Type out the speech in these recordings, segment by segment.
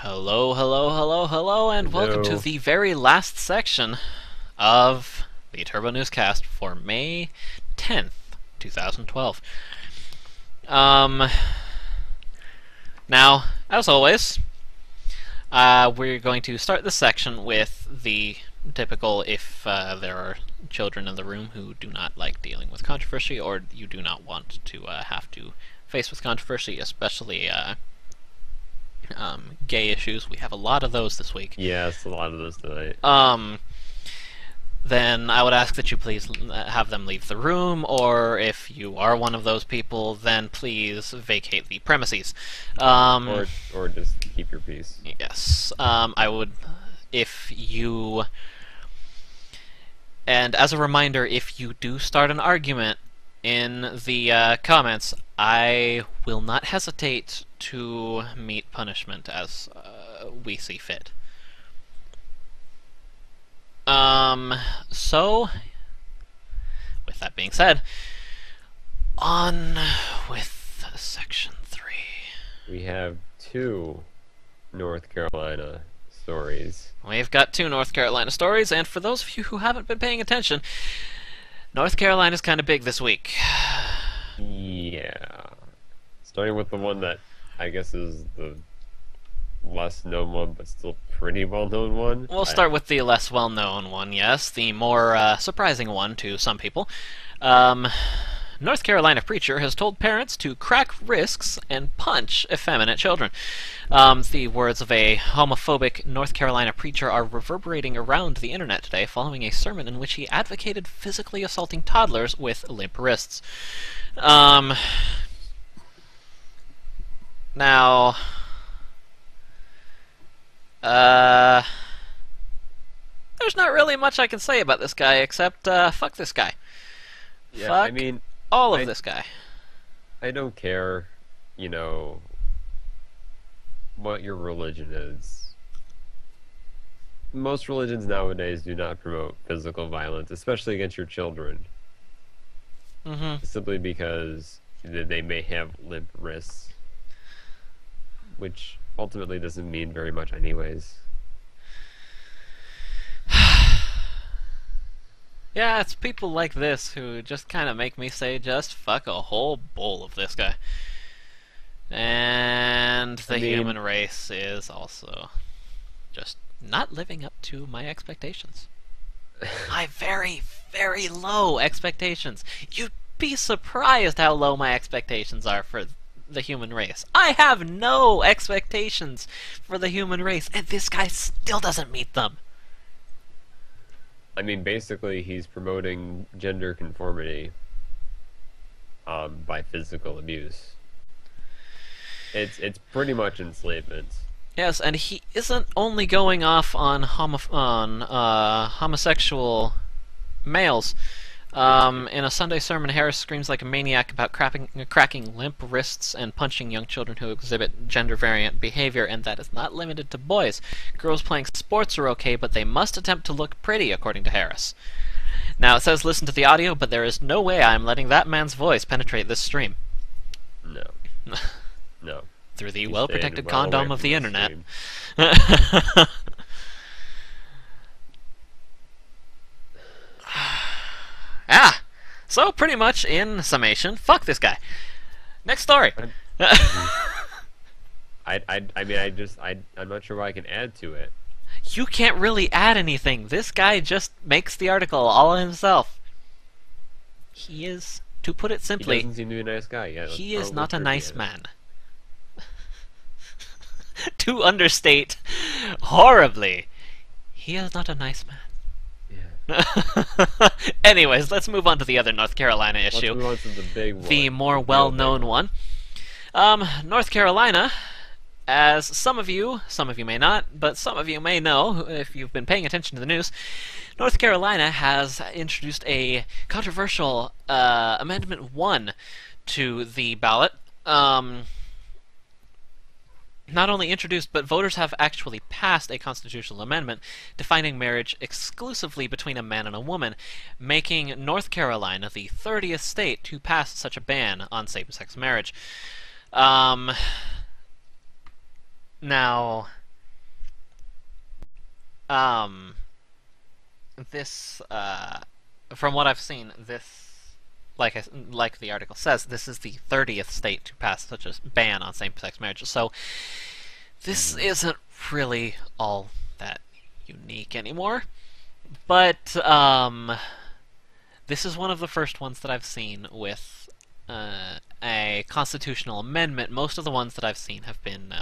Hello, hello, hello, hello, and welcome to No. the very last section of the Turbo Newscast for May 10th, 2012. Um, Now, as always, we're going to start this section with the typical if there are children in the room who do not like dealing with controversy, or you do not want to have to face with controversy, especially gay issues. We have a lot of those this week. Yes, a lot of those tonight. Then I would ask that you please have them leave the room, or if you are one of those people, then please vacate the premises. Or just keep your peace. Yes, I would, if you... And as a reminder, if you do start an argument in the comments, I will not hesitate to meet punishment as we see fit. So, with that being said, on with Section 3. We have two North Carolina stories. We've got two North Carolina stories, and for those of you who haven't been paying attention, North Carolina's kind of big this week. Yeah. Starting with the one that I guess is the less known one, but still pretty well known one. We'll start with the less well-known one, yes, the more surprising one to some people. North Carolina preacher has told parents to crack wrists and punch effeminate children. The words of a homophobic North Carolina preacher are reverberating around the internet today following a sermon in which he advocated physically assaulting toddlers with limp wrists. Now... there's not really much I can say about this guy except, fuck this guy. Yeah, Fuck I mean, all of this guy. I don't care, what your religion is. Most religions nowadays do not promote physical violence, especially against your children. Simply because they may have limp wrists, which ultimately doesn't mean very much anyways. Yeah, it's people like this who just kind of make me say just fuck a whole bowl of this guy. And the human race is also just not living up to my expectations. My very, very low expectations. You'd be surprised how low my expectations are for the human race. I have no expectations for the human race, and this guy still doesn't meet them. I mean, basically, he's promoting gender conformity by physical abuse. It's pretty much enslavement. Yes, and he isn't only going off on homosexual males. In a Sunday sermon, Harris screams like a maniac about cracking limp wrists and punching young children who exhibit gender-variant behavior, and that is not limited to boys. Girls playing sports are okay, but they must attempt to look pretty, according to Harris. Now, it says listen to the audio, but there is no way I am letting that man's voice penetrate this stream. No. No. Through the He's well-protected staying well condom away of from the this internet. stream. Ah! So, pretty much, in summation, fuck this guy. Next story. I'm not sure what I can add to it. You can't really add anything. This guy just makes the article all himself. He is, to put it He simply, doesn't seem to be a nice guy. Yeah, he is look not a trippy nice at it. man. To understate horribly, he is not a nice man. Yeah. Anyways, let's move on to the other North Carolina issue. Let's move on to the big one. The more real well-known big one. North Carolina, as some of you may not, but some of you may know, if you've been paying attention to the news, North Carolina has introduced a controversial Amendment 1 to the ballot. Not only introduced, but voters have actually passed a constitutional amendment defining marriage exclusively between a man and a woman, making North Carolina the 30th state to pass such a ban on same-sex marriage. Now, Um, this, from what I've seen, like the article says, this is the 30th state to pass such a ban on same-sex marriages. So this Mhm. isn't really all that unique anymore. But this is one of the first ones that I've seen with a constitutional amendment. Most of the ones that I've seen have been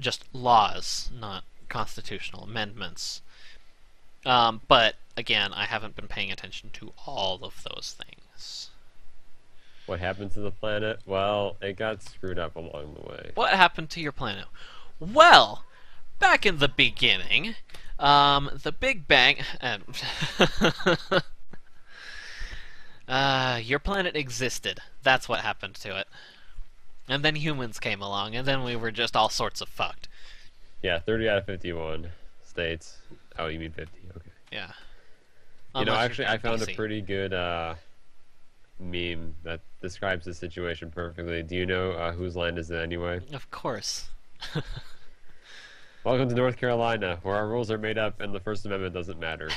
just laws, not constitutional amendments. But again, I haven't been paying attention to all of those things. What happened to the planet? Well, it got screwed up along the way. What happened to your planet? Well, back in the beginning, the Big Bang. Your planet existed. That's what happened to it. And then humans came along, and then we were just all sorts of fucked. Yeah, 30 out of 51 states. Oh, you mean 50? Okay. Yeah. You know, Unless you're actually, I counting found a DC. pretty good meme that describes the situation perfectly. Do you know whose land is it anyway? Of course. Welcome to North Carolina, where our rules are made up and the First Amendment doesn't matter.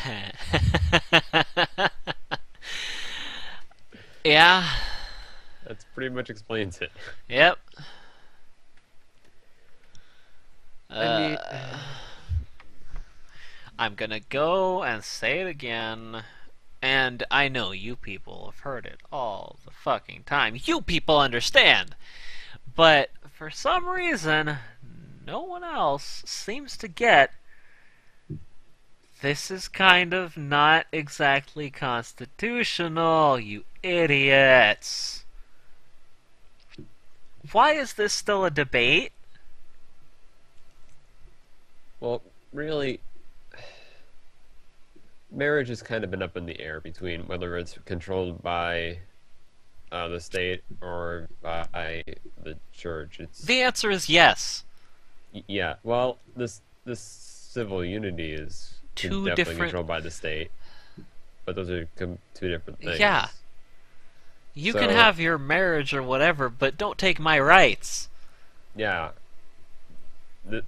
Yeah. That pretty much explains it. Yep. I mean, I'm gonna go and say it again. And I know you people have heard it all the fucking time. You people understand! But for some reason, no one else seems to get this is kind of not exactly constitutional, you idiots. Why is this still a debate? well, really, marriage has kind of been up in the air between whether it's controlled by the state or by the church. The answer is yes. Yeah. Well, this civil unity is Two definitely different. controlled by the state, but those are two different Yeah. things. You can So have your marriage or whatever, but don't take my rights. yeah,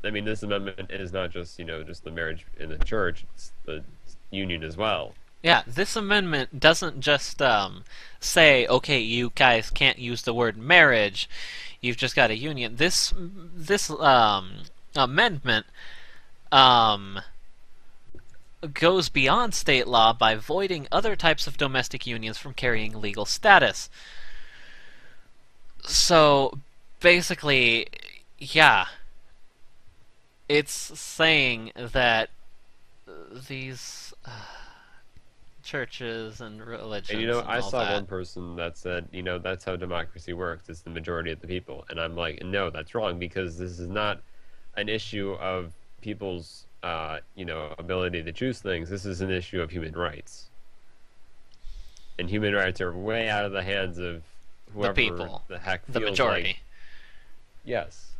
I mean, this amendment is not just just the marriage in the church; it's the union as well. Yeah, this amendment doesn't just say, okay, you guys can't use the word marriage. You've just got a union. This amendment um, goes beyond state law by voiding other types of domestic unions from carrying legal status. So basically, yeah, it's saying that these churches and And religions and I all saw that. one person that said, that's how democracy works. It's the majority of the people. And I'm like, no, that's wrong because this is not an issue of people's, ability to choose things. This is an issue of human rights. And human rights are way out of the hands of The whoever people, the heck the feels like, majority. yes.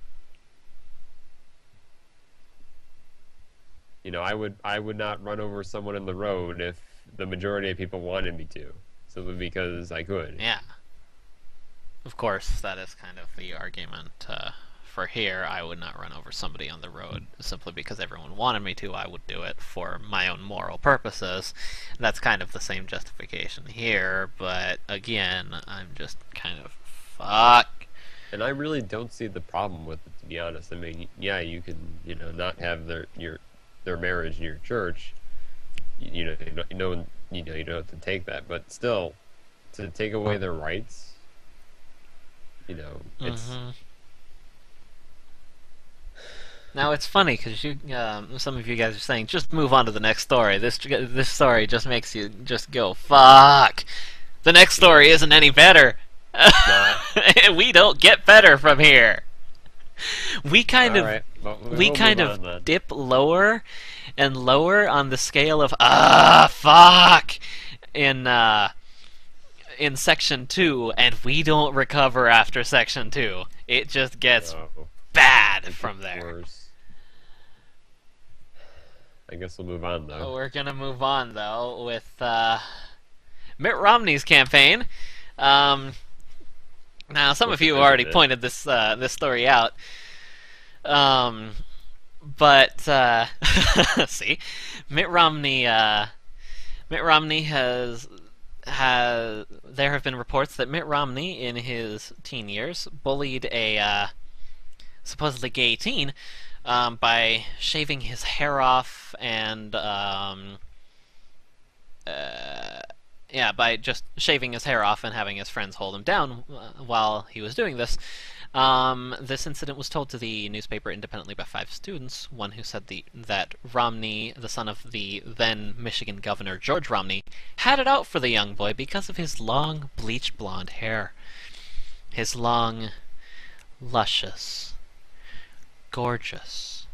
I would not run over someone in the road if the majority of people wanted me to, simply because I could. Yeah. Of course, that is kind of the argument for here. I would not run over somebody on the road simply because everyone wanted me to. I would do it for my own moral purposes. That's kind of the same justification here, but again, I'm just kind of fuck. And I really don't see the problem with it, to be honest. I mean, yeah, you can, not have their marriage in your church. You don't have to take that, but still, to take away their rights, it's hmm Now it's funny because some of you guys are saying, just move on to the next story. This story just makes you just go fuck. The next story isn't any better. it's not. We don't get better from here. We kind All of right, well, we we'll kind move of on then. dip lower and lower on the scale of fuck in section 2, and we don't recover after section 2. It just gets No, bad it from gets there. worse. I guess we'll move on though. We're gonna move on though with Mitt Romney's campaign. Um, Now, some What's of the you good of already it? pointed this story out, um, But see, Mitt Romney. Mitt Romney has. There have been reports that Mitt Romney, in his teen years, bullied a supposedly gay teen by shaving his hair off and yeah, by just shaving his hair off and having his friends hold him down while he was doing this. This incident was told to the newspaper independently by 5 students, one who said that Romney, the son of the then Michigan Governor George Romney, had it out for the young boy because of his long, bleached blonde hair. His long, luscious, gorgeous,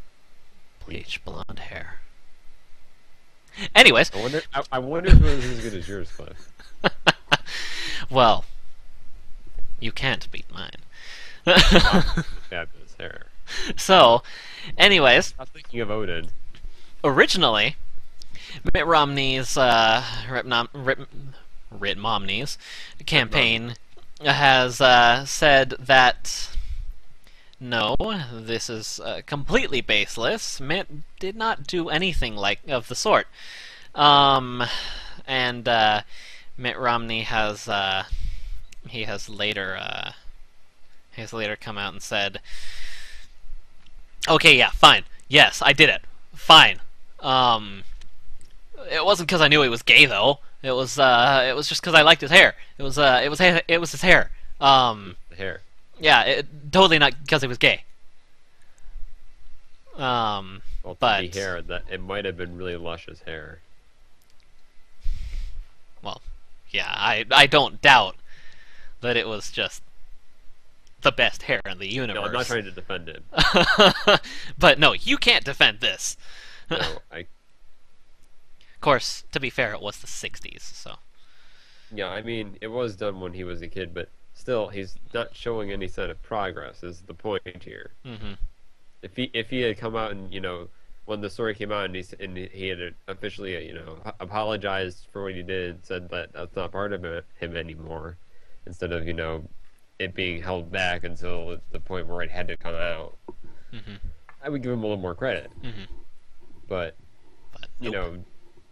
bleached blonde hair. Anyways. I wonder if it was as good as yours, Cliff. Well, you can't beat mine. Fabulous hair. So, anyways, I was thinking of Odin. originally, Mitt Romney's Mitt Romney's campaign has said that no, this is completely baseless. Mitt did not do anything of the sort. And Mitt Romney has he has later come out and said, "Okay, yeah, fine. Yes, I did it. Fine. It wasn't because I knew he was gay though. It was just because I liked his hair. It was his hair. The hair. Yeah, totally not because he was gay. Well, to but be hair, that it might have been really luscious hair. well, yeah, I don't doubt that it was just the best hair in the universe. No, I'm not trying to defend him. But no, you can't defend this. No, Of course, to be fair, it was the 60s, so. yeah, I mean, it was done when he was a kid, but still, he's not showing any sign of progress. Is the point here? Mm-hmm. If he had come out and when the story came out and he had officially apologized for what he did, said that that's not part of him anymore, instead of it being held back until the point where it had to come out, Mm-hmm. I would give him a little more credit. Mm-hmm. But Nope.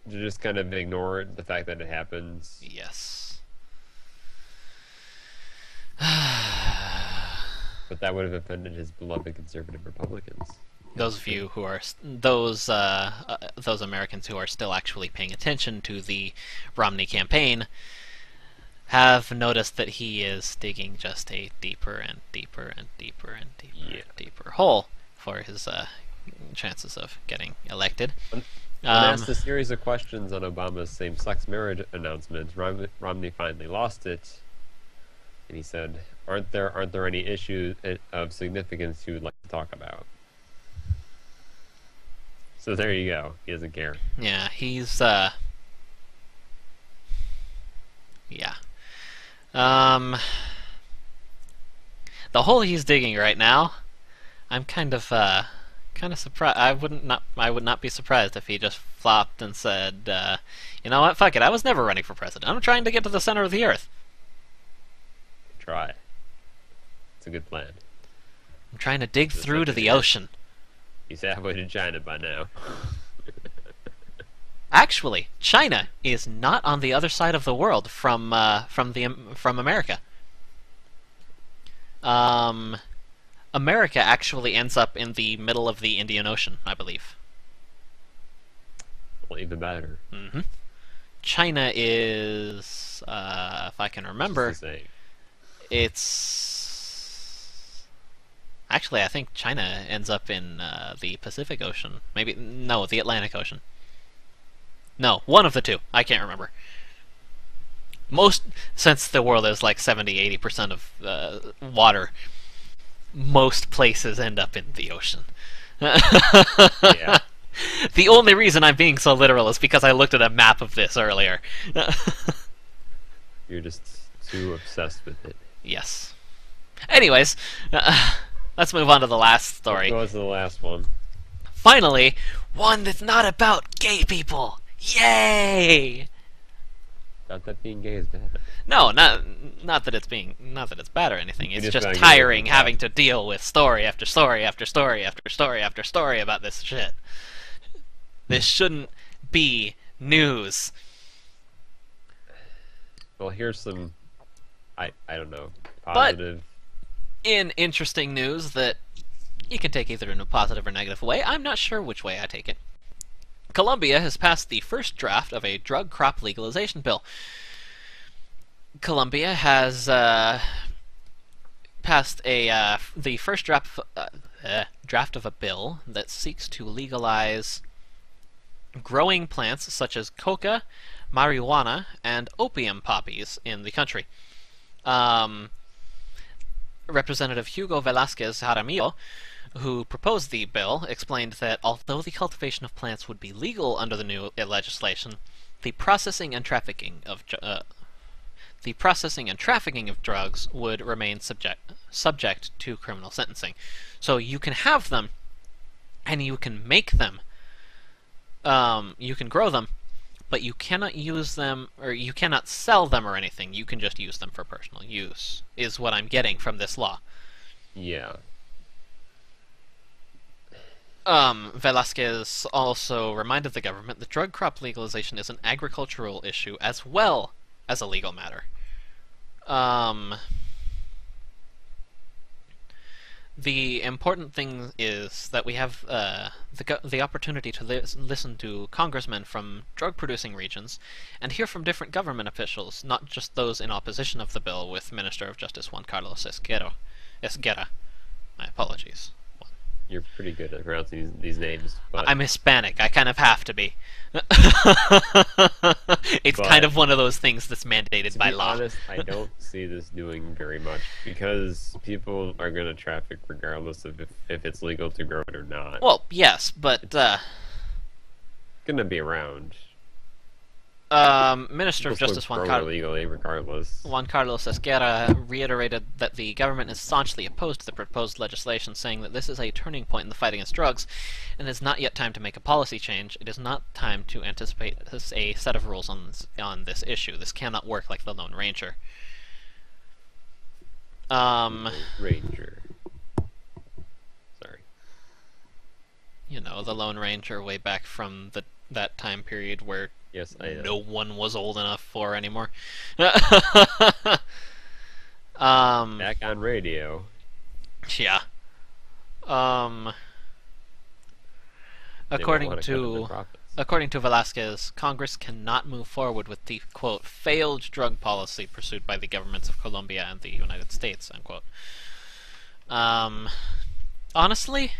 to just kind of ignore the fact that it happens. Yes. But that would have offended his beloved conservative Republicans. Those of you who are those Americans who are still actually paying attention to the Romney campaign have noticed that he is digging just a deeper and deeper and deeper and deeper and deeper hole for his chances of getting elected. When asked a series of questions on Obama's same-sex marriage announcement, Romney finally lost it, and he said, "Aren't there any issues of significance you would like to talk about?" So there you go. He doesn't care. Yeah, he's yeah. The hole he's digging right now, I'm kind of surprised. I would not be surprised if he just flopped and said, you know what, fuck it, I was never running for president. I'm trying to get to the center of the earth. Try. It's a good plan. I'm trying to dig through to the ocean. He's halfway to China by now. Actually, China is not on the other side of the world from America. America actually ends up in the middle of the Indian Ocean, I believe. Well, even better. Mm-hmm. China is, if I can remember, Just the same. it's actually I think China ends up in the Pacific Ocean. Maybe no, the Atlantic Ocean. No, one of the two. I can't remember. Since the world is like 70-80% of water, most places end up in the ocean. Yeah. The only reason I'm being so literal is because I looked at a map of this earlier. You're just too obsessed with it. Yes. Anyways, let's move on to the last story. What was the last one? Finally, one that's not about gay people. Yay! Not that being gay is bad. No, not that it's bad or anything. You It's just just gotta get over the tiring top. having to deal with story after story after story after story after story about this shit. This shouldn't be news. Well, here's some I don't know But positive. in interesting news that you can take either in a positive or negative way, I'm not sure which way I take it. Colombia has passed the first draft of a drug crop legalization bill. Colombia has passed the first draft of a bill that seeks to legalize growing plants such as coca, marijuana, and opium poppies in the country. Um, Representative Hugo Velasquez Jaramillo, who proposed the bill, explained that although the cultivation of plants would be legal under the new legislation, the processing and trafficking of drugs would remain subject to criminal sentencing. So you can have them, and you can make them, you can grow them, but you cannot use them, or you cannot sell them or anything. You can just use them for personal use, is what I'm getting from this law. Yeah. Velasquez also reminded the government that drug crop legalization is an agricultural issue as well as a legal matter. The important thing is that we have the opportunity to listen to congressmen from drug-producing regions and hear from different government officials, not just those in opposition of the bill, with Minister of Justice Juan Carlos Esguerra. My apologies. You're pretty good at pronouncing these names, but I'm Hispanic. I kind of have to be. It's kind but of one of those things that's mandated to by be law. honest, I don't see this doing very much because people are gonna traffic regardless of if it's legal to grow it or not. Well, yes, but Gonna be around. Minister People of still Justice grow illegally regardless. Juan Carlos Esguerra reiterated that the government is staunchly opposed to the proposed legislation, saying that this is a turning point in the fight against drugs, and it is not yet time to make a policy change. It is not time to anticipate a set of rules on this issue. This cannot work like the Lone Ranger. Ranger. Sorry. You know, the Lone Ranger way back from that time period where Yes, I know. no one was old enough for anymore. Back on radio. Yeah. They won't According want to cut into to profits. according to Velasquez, Congress cannot move forward with the quote failed drug policy pursued by the governments of Colombia and the United States unquote. Honestly,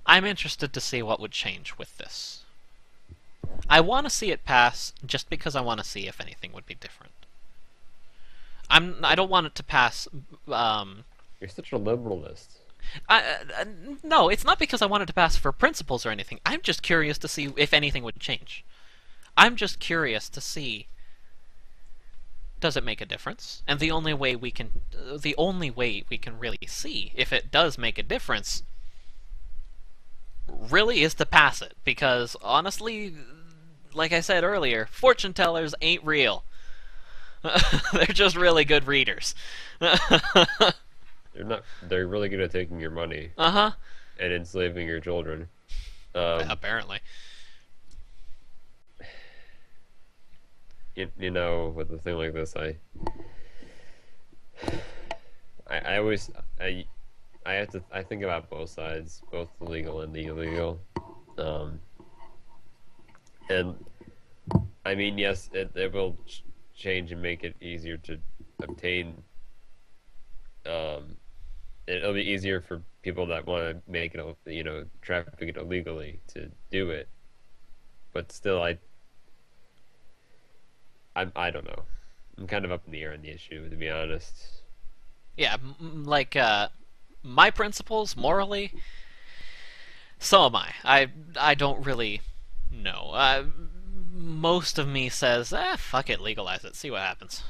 I'm interested to see what would change with this. I want to see it pass just because I want to see if anything would be different. I don't want it to pass. You're such a liberalist. No, it's not because I want it to pass for principles or anything. I'm just curious to see if anything would change. I'm just curious to see, does it make a difference? And the only way we can really see if it does make a difference really is to pass it, because honestly, like I said earlier, fortune tellers ain't real. They're just really good readers. They're not. They're really good at taking your money Uh-huh. and enslaving your children. Apparently. You know, with a thing like this, I always I think about both sides, both the legal and the illegal. And I mean, yes, it will change and make it easier to obtain. It'll be easier for people that want to make it, traffic it illegally to do it. But still, I don't know. I'm kind of up in the air on the issue, to be honest. Yeah, like my principles morally, so am I. I don't really know. Most of me says, fuck it, legalize it, see what happens.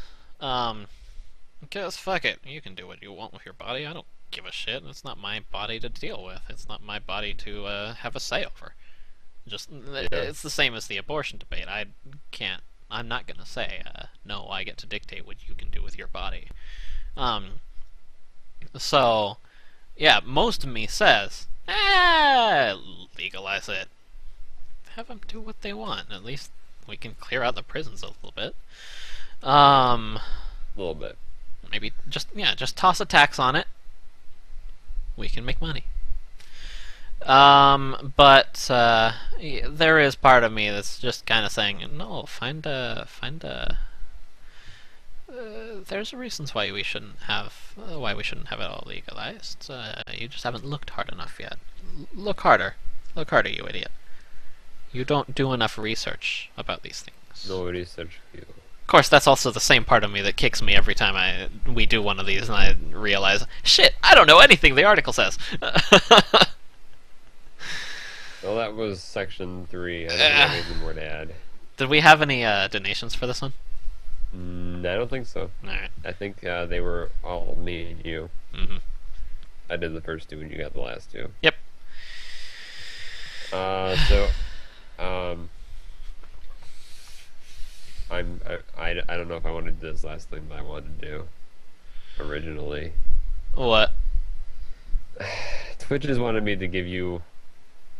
Because fuck it, you can do what you want with your body. I don't give a shit. It's not my body to deal with. It's not my body to have a say over. Just Yeah. it's the same as the abortion debate. I can't I'm not gonna say, no, I get to dictate what you can do with your body. Um, so, yeah, most of me says, legalize it. Have them do what they want. At least we can clear out the prisons a little bit. Um, A little bit. maybe just toss a tax on it. We can make money. But there is part of me that's just kind of saying, no, find a. There's reasons why we shouldn't have it all legalized. You just haven't looked hard enough yet. Look harder. Look harder, you idiot. You don't do enough research about these things. No research for you. Of course, that's also the same part of me that kicks me every time we do one of these, and I realize, shit, I don't know anything the article says. Well, that was section 3. I don't have anything more to add. Did we have any donations for this one? I don't think so. Alright. I think they were all me and you. Mm-hmm. I did the first 2 and you got the last 2. Yep. So, I don't know if I wanted to do this last thing, but I wanted to do originally. What? Twitch just wanted me to give you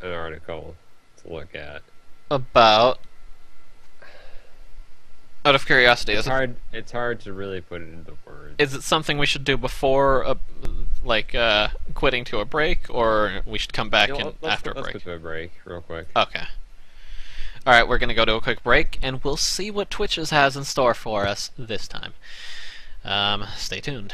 an article to look at. About? Out of curiosity, It's hard to really put it into words. is it something we should do before, quitting to a break, or we should come back after a break? Let's go to a break real quick. Okay. Alright, we're gonna go to a quick break, and we'll see what Twitches has in store for us this time. Stay tuned.